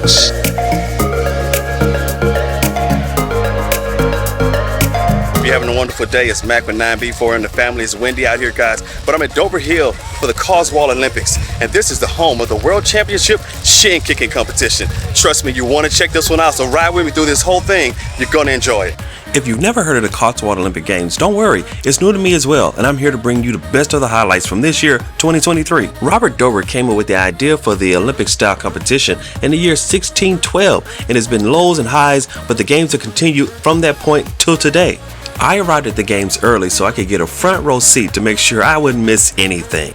Ouch! You're having a wonderful day. It's Mac with 9B4 and the family. It's windy out here, guys, but I'm at Dover Hill for the Cotswold Olympics, and this is the home of the World Championship Shin Kicking competition. Trust me, you want to check this one out, so ride with me through this whole thing. You're going to enjoy it. If you've never heard of the Cotswold Olimpick Games, don't worry, it's new to me as well, and I'm here to bring you the best of the highlights from this year, 2023. Robert Dover came up with the idea for the Olympic-style competition in the year 1612, and it's been lows and highs, but the games have continued from that point till today. I arrived at the games early so I could get a front row seat to make sure I wouldn't miss anything.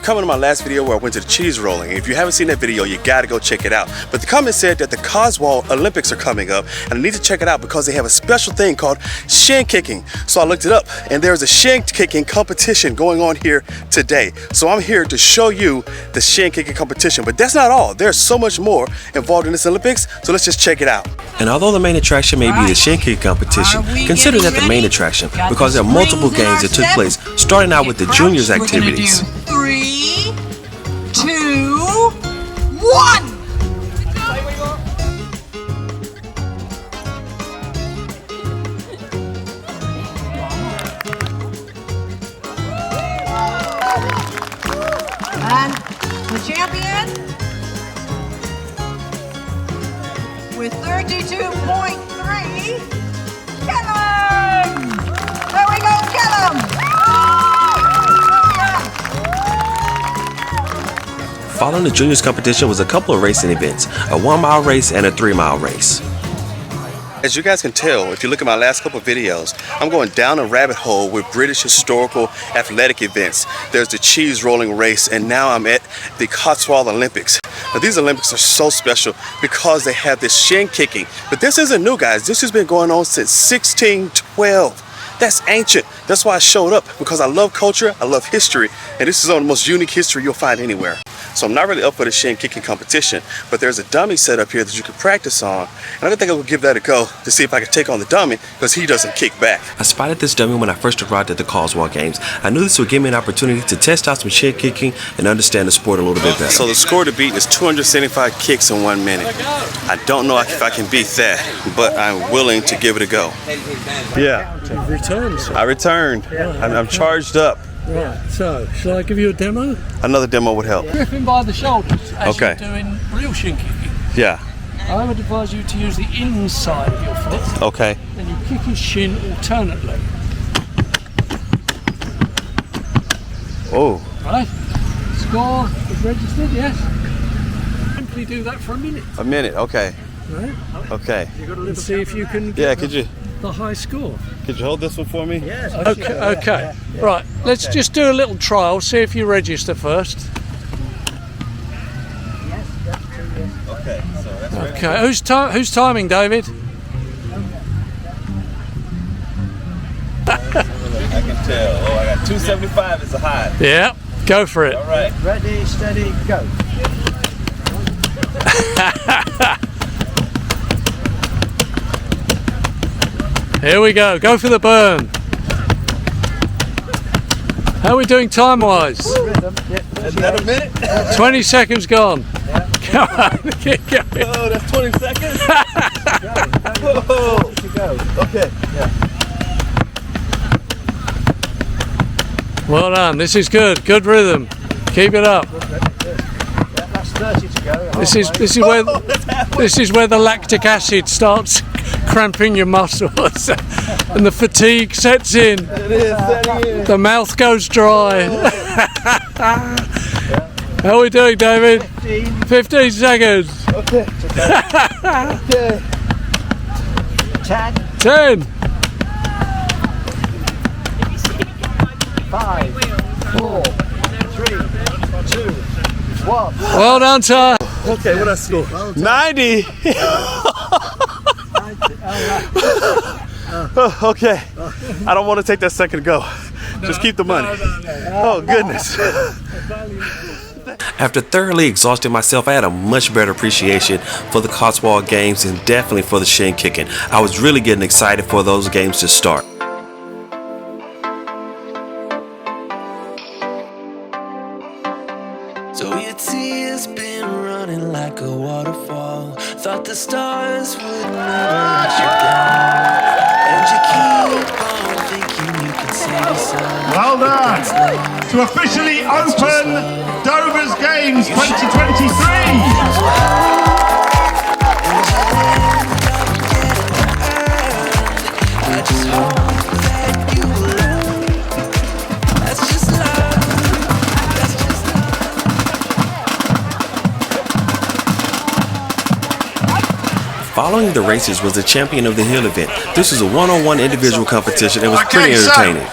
Coming to my last video where I went to the cheese rolling. If you haven't seen that video, you gotta go check it out. But the comment said that the Cotswold Olympics are coming up, and I need to check it out because they have a special thing called Shin Kicking. So I looked it up, and there's a Shin Kicking competition going on here today. So I'm here to show you the Shin Kicking competition. But that's not all. There's so much more involved in this Olympics, so let's just check it out. And although the main attraction may be the Shin Kicking competition, consider that the main attraction because there are multiple games that took place, starting out with the juniors activities. 3, 2, 1. And the champion with 32.3, Callum! There we go, Callum! Following the juniors competition was a couple of racing events, a 1-mile race and a 3-mile race. As you guys can tell, if you look at my last couple of videos, I'm going down a rabbit hole with British historical athletic events. There's the cheese rolling race, and now I'm at the Cotswold Olympics. Now these Olympics are so special because they have this Shin Kicking. But this isn't new, guys. This has been going on since 1612. That's ancient. That's why I showed up, because I love culture, I love history, and this is one of the most unique history you'll find anywhere. So I'm not really up for the Shin Kicking competition, but there's a dummy set up here that you can practice on, and I think I will give that a go to see if I can take on the dummy, because he doesn't kick back. I spotted this dummy when I first arrived at the Cotswold Games. I knew this would give me an opportunity to test out some Shin Kicking and understand the sport a little bit better. So the score to beat is 275 kicks in 1 minute. I don't know if I can beat that, but I'm willing to give it a go. Yeah. You returned, sir. I returned. Yeah. I'm charged up. Right, so shall I give you a demo? Another demo would help. Grip him by the shoulders as Okay. you're doing real shin kicking. Yeah. I would advise you to use the inside of your foot. Okay. Then you kick his shin alternately. Oh. Right. Score is registered, yes. Simply do that for a minute. A minute, okay. Right. Okay. And see if you can get Yeah, could you the high score. hold this one for me? Yes. Okay. Right. Let's just do a little trial. See if you register first. Okay, so that's ready. Okay. Who's timing, David? I can tell. Oh, I got 275 is a high. Yeah. Go for it. All right. Ready, steady, go. Here we go. Go for the burn. How are we doing time-wise? Rhythm. Is that a minute? 20 seconds gone. Yeah. Come on, keep going. Oh, that's 20 seconds? Go. Go. Okay. Yeah. Well done. This is good. Good rhythm. Keep it up. Yeah, that's 30 to go. This is where the lactic acid starts cramping your muscles and the fatigue sets in. It is setting in. The mouth goes dry. How are we doing, David? 15 seconds. Okay. Okay. 10, 10. 5, 4, 3, 2, 1. Well done, sir. Okay, what I score? 90. Okay. I don't want to take that second go. Just keep the money. Oh, goodness. After thoroughly exhausting myself, I had a much better appreciation for the Cotswold Games and definitely for the Shin Kicking. I was really getting excited for those games to start. So your tears been running like a waterfall. Thought the stars would never let you down, and you keep on thinking you can save yourself. Well done to officially open Dover's Games 2023. Following the races was the champion of the hill event. This was a one-on-one individual competition. It was pretty entertaining.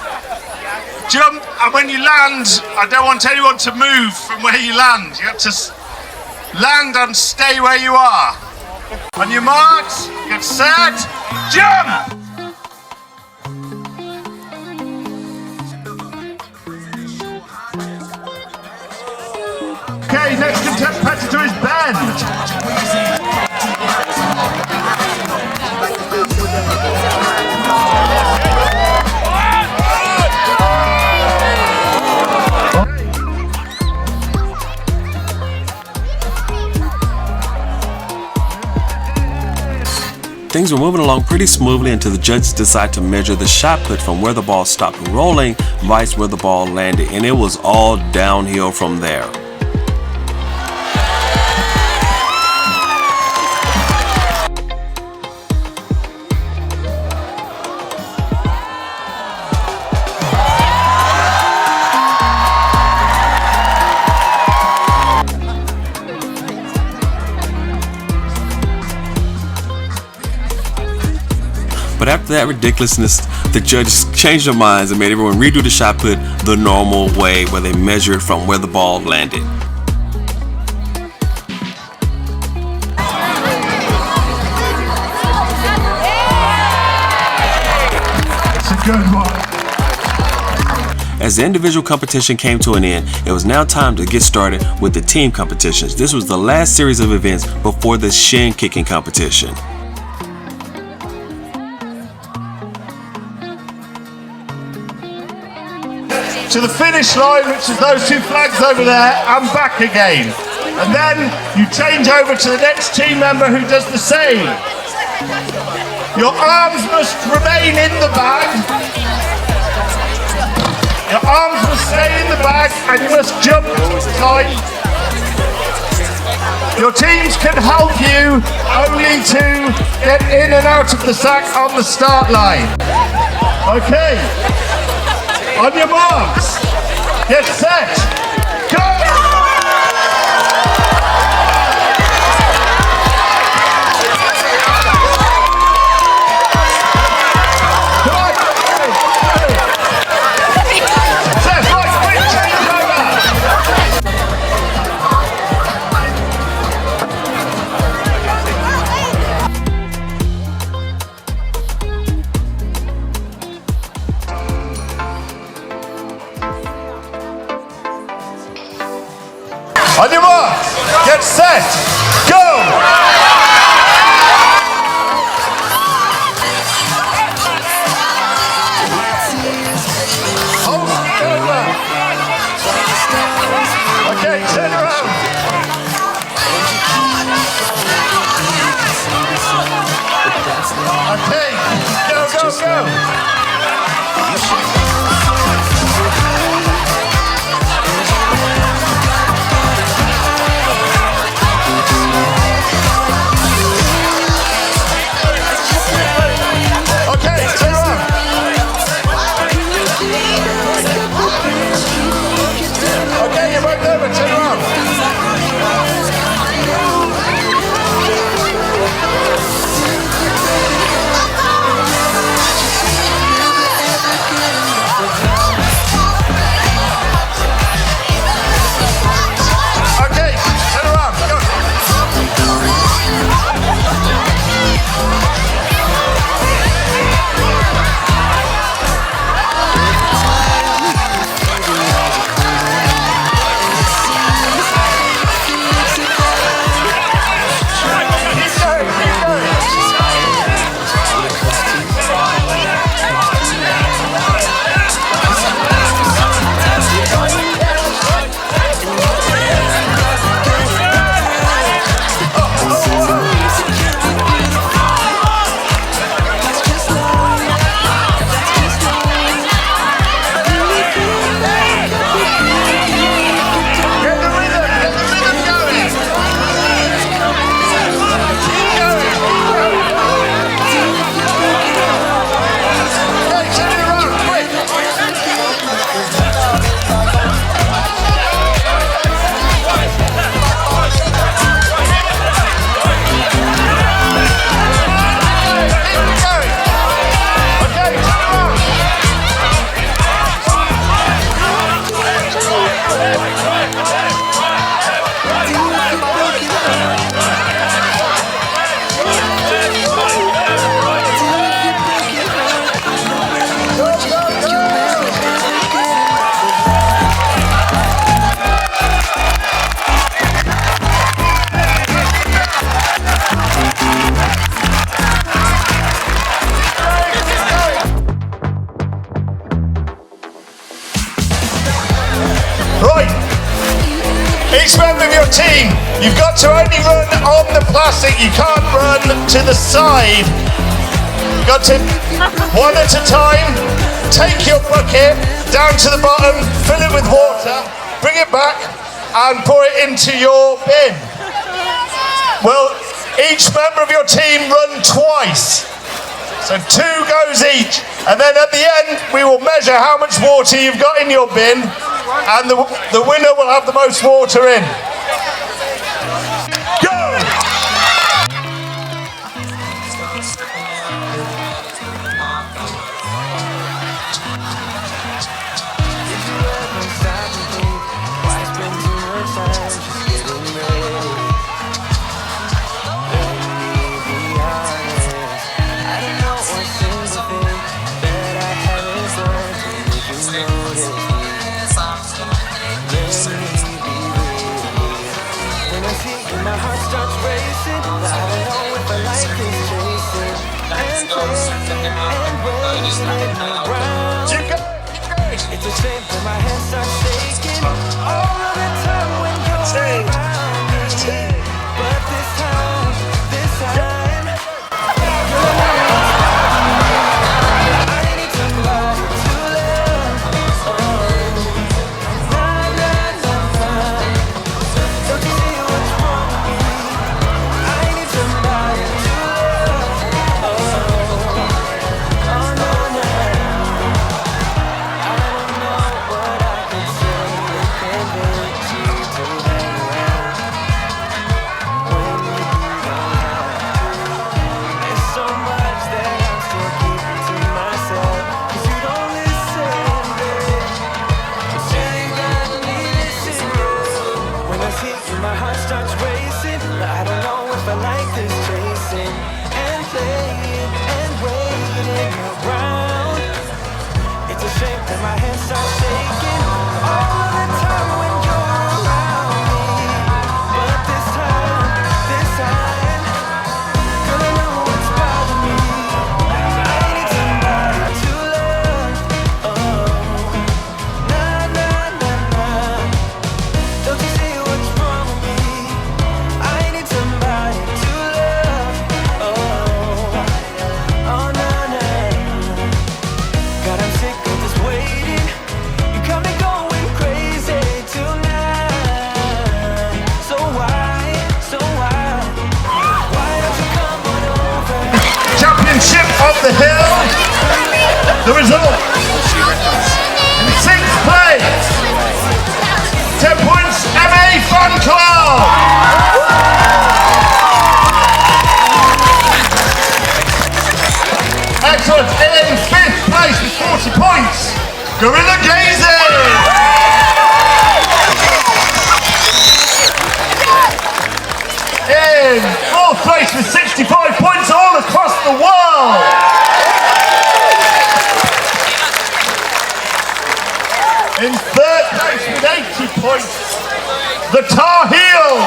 Jump, and when you land, I don't want anyone to move from where you land. You have to land and stay where you are. On your marks, get set, jump! Okay, next competitor is Ben. Things were moving along pretty smoothly until the judges decided to measure the shot put from where the ball stopped rolling, vice where the ball landed, and it was all downhill from there. But after that ridiculousness, the judges changed their minds and made everyone redo the shot put the normal way, where they measured from where the ball landed. It's a good one. As the individual competition came to an end, it was now time to get started with the team competitions. This was the last series of events before the Shin Kicking competition. To the finish line, which is those two flags over there, and back again. And then you change over to the next team member who does the same. Your arms must remain in the bag. Your arms must stay in the bag and you must jump tight. Your teams can help you only to get in and out of the sack on the start line. Okay. On your marks, get set, go! Set, right, quick change over! On your mark, get set, go! Hold it over. Okay, turn around. Okay, go, go, go. Right. Each member of your team, you've got to only run on the plastic. You can't run to the side. You've got to, one at a time, take your bucket down to the bottom, fill it with water, bring it back and pour it into your bin. Well, each member of your team run twice. So 2 goes each. And then at the end, we will measure how much water you've got in your bin. And the winner will have the most water in. Go! It's a shame that my hands start shaking all of the time when you're around me. But this time, I need somebody to love. Oh, nah, nah, nah, nah. Don't you see what's wrong with me? I need somebody to love. Oh, oh, no, no. My heart starts racing. I don't know if I like this chasing and playing and waiting around. It's a shame that my hands start shaking all of the time when you're around me. But this time, girl, I know what's bothering me. I need somebody to love. Oh, nah, nah, nah, nah. Don't you see what's wrong with me? I need somebody to love. Oh, oh, nah, nah. God, I'm sick of this waiting. You got me going crazy tonight. So why don't you come on over? Championship of the Hill. The result. In 6th place. 10 points, MA Fun Club. Excellent. In 5th place with 40 points, Gorilla Gazing. In 4th place with 65 points all across the world. In 3rd place with 80 points, the Tar Heels.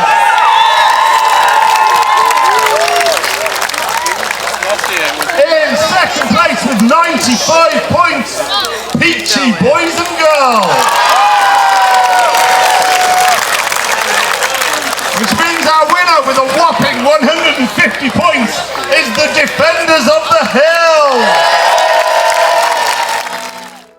In 2nd place with 95 points, Peachy Boys and Girls. Which means our winner with a whopping 150 points is the Defenders of the Hill.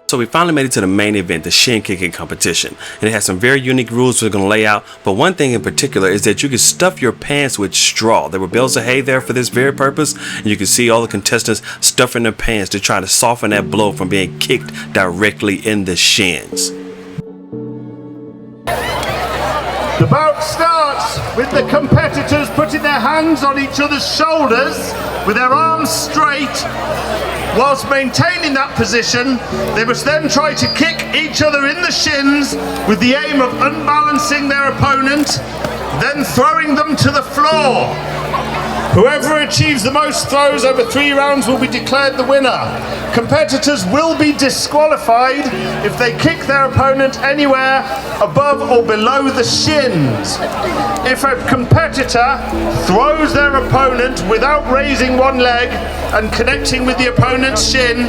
So we finally made it to the main event, the Shin Kicking competition. And it has some very unique rules we're going to lay out. But one thing in particular is that you can stuff your pants with straw. There were bales of hay there for this very purpose. And you can see all the contestants stuffing their pants to try to soften that blow from being kicked directly in the shins. The bout starts with the competitors putting their hands on each other's shoulders with their arms straight. Whilst maintaining that position, they must then try to kick each other in the shins with the aim of unbalancing their opponent, then throwing them to the floor. Whoever achieves the most throws over 3 rounds will be declared the winner. Competitors will be disqualified if they kick their opponent anywhere above or below the shins. If a competitor throws their opponent without raising one leg and connecting with the opponent's shin,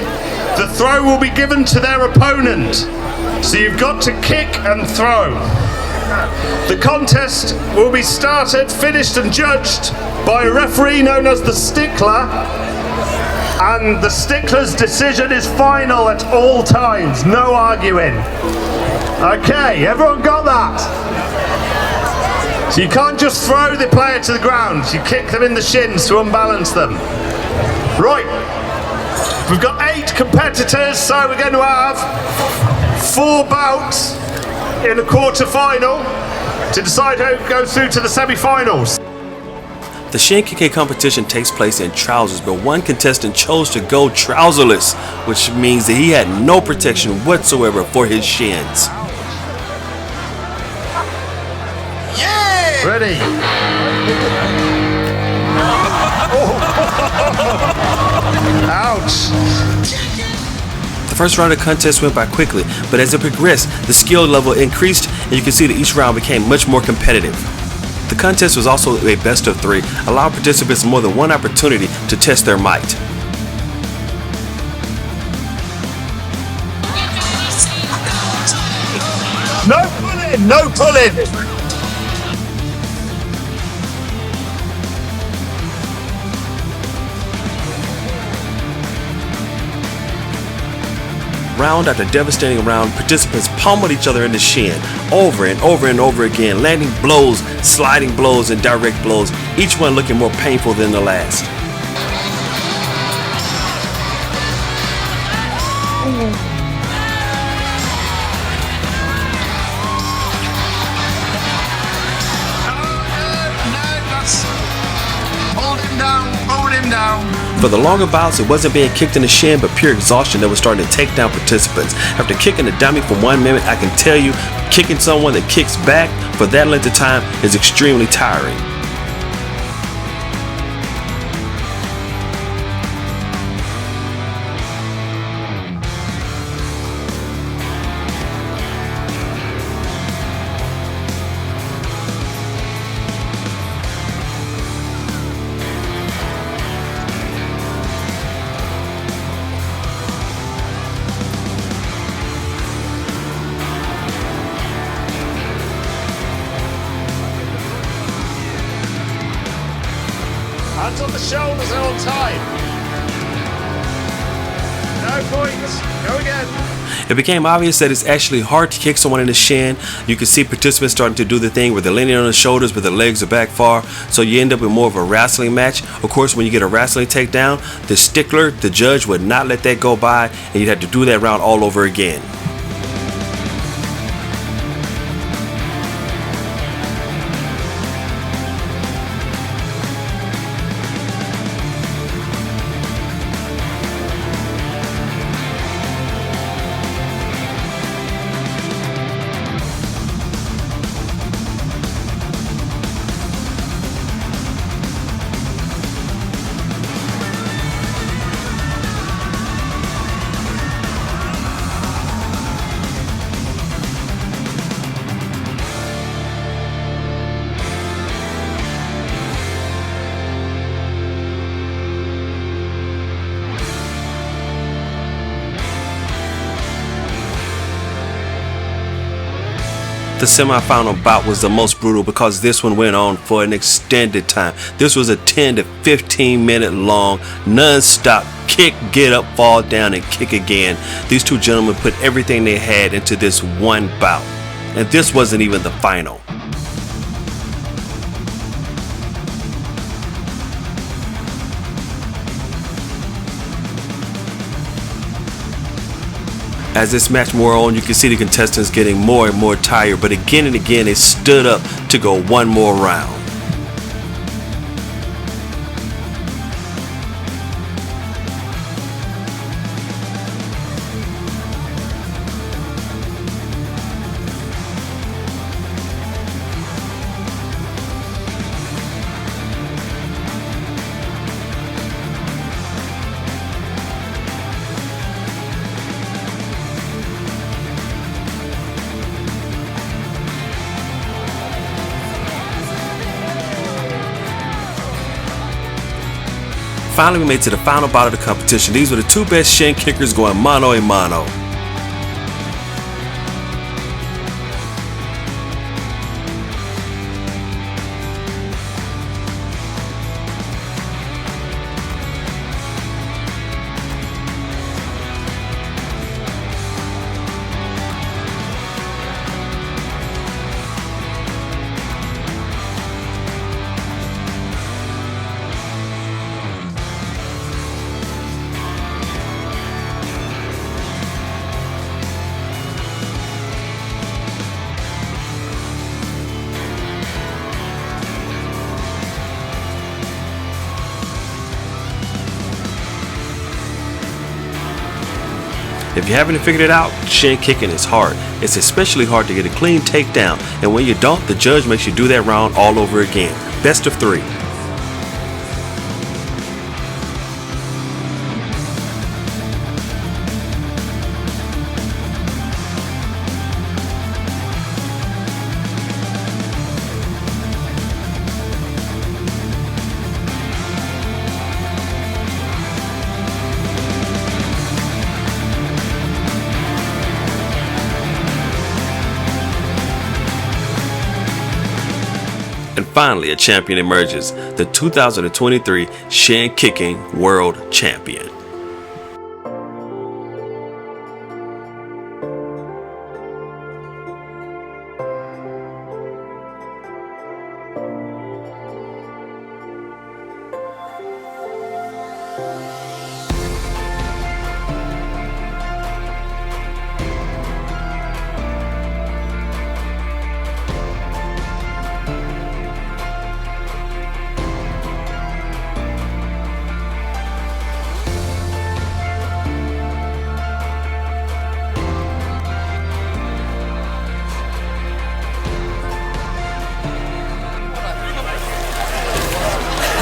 the throw will be given to their opponent. So you've got to kick and throw. The contest will be finished and judged by a referee known as the stickler, and the stickler's decision is final at all times, no arguing. Okay, everyone got that? So you can't just throw the player to the ground, you kick them in the shins to unbalance them. Right, we've got 8 competitors, so we're going to have 4 bouts in a quarter-final to decide who goes through to the semi-finals. The Shin Kicking competition takes place in trousers, but one contestant chose to go trouserless, which means that he had no protection whatsoever for his shins. Ready? Ouch! The first round of the contest went by quickly, but as it progressed, the skill level increased, and you can see that each round became much more competitive. The contest was also a best of 3, allowing participants more than one opportunity to test their might. No pulling! No pulling! Round after devastating round, participants pummeled each other in the shin over and over and over again, landing blows, sliding blows, and direct blows, each one looking more painful than the last. Hold him down, hold him down. For the longer bouts, it wasn't being kicked in the shin, but pure exhaustion that was starting to take down participants. After kicking a dummy for 1 minute, I can tell you, kicking someone that kicks back for that length of time is extremely tiring. Hands on the shoulders and on time. No points. Go again. It became obvious that it's actually hard to kick someone in the shin. You can see participants starting to do the thing where they're leaning on the shoulders but their legs are back far, so you end up with more of a wrestling match. Of course, when you get a wrestling takedown, the stickler, the judge, would not let that go by, and you'd have to do that round all over again. The semi-final bout was the most brutal because this one went on for an extended time. This was a 10 to 15 minute long, non-stop kick, get up, fall down, and kick again. These two gentlemen put everything they had into this one bout. And this wasn't even the final. As this match wore on, you can see the contestants getting more and more tired, but again and again they stood up to go one more round. Finally, we made it to the final bout of the competition. These were the two best shin kickers going mano a mano. If you haven't figured it out, shin kicking is hard. It's especially hard to get a clean takedown, and when you don't, the judge makes you do that round all over again. Best of 3. And finally, a champion emerges, the 2023 Shin Kicking World Champion.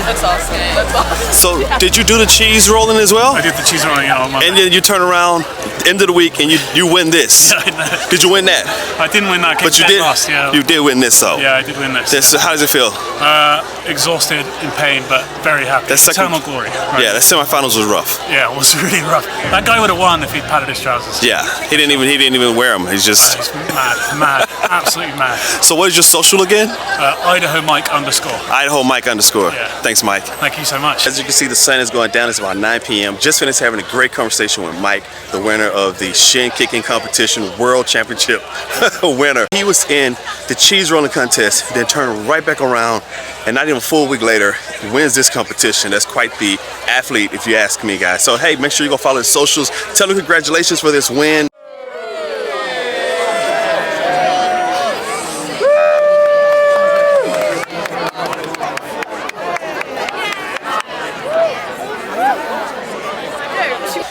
That's awesome. That's awesome. So, Yeah. did you do the cheese rolling as well? I did the cheese rolling out on Monday. And then you turn around, end of the week, and you win this. Yeah, I know. Did you win that? I didn't win that. But you did. Lost, yeah. You did win this, though. Yeah, I did win this. How does it feel? Exhausted, in pain, but very happy. That second- Eternal glory. Right? Yeah, that semifinals was rough. Yeah, it was really rough. That guy would have won if he'd padded his trousers. Yeah, he didn't even wear them. He's just. He's mad, absolutely mad. So what is your social again? Idaho Mike _. Idaho Mike _. Yeah. Thanks, Mike. Thank you so much. As you can see, the sun is going down. It's about 9 p.m. Just finished having a great conversation with Mike, the winner of the Shin Kicking Competition World Championship winner. He was in the cheese rolling contest, then turned right back around, and not even a full week later, wins this competition. That's quite the athlete, if you ask me, guys. So, hey, make sure you go follow his socials. Tell him congratulations for this win.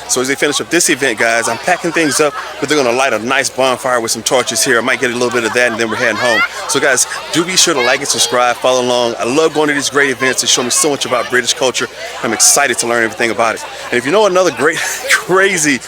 So as they finish up this event, guys, I'm packing things up, but they're gonna light a nice bonfire with some torches here. I might get a little bit of that, and then we're heading home. So guys, do be sure to like and subscribe, follow along. I love going to these great events. They show me so much about British culture. I'm excited to learn everything about it. And if you know another great, crazy,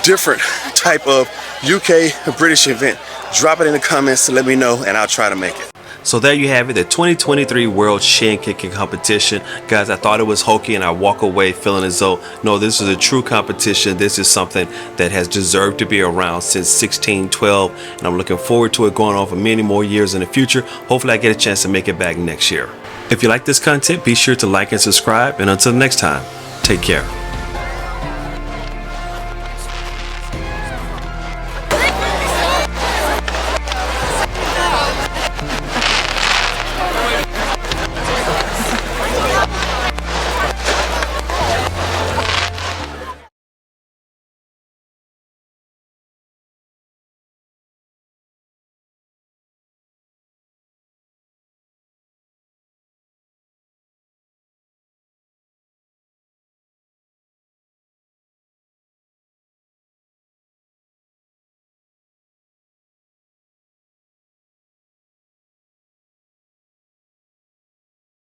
different type of UK British event, drop it in the comments to let me know, and I'll try to make it. So there you have it, the 2023 World Shin Kicking Competition. Guys, I thought it was hokey, and I walk away feeling as though, no, this is a true competition. This is something that has deserved to be around since 1612, and I'm looking forward to it going on for many more years in the future. Hopefully I get a chance to make it back next year. If you like this content, be sure to like and subscribe, and until next time, take care.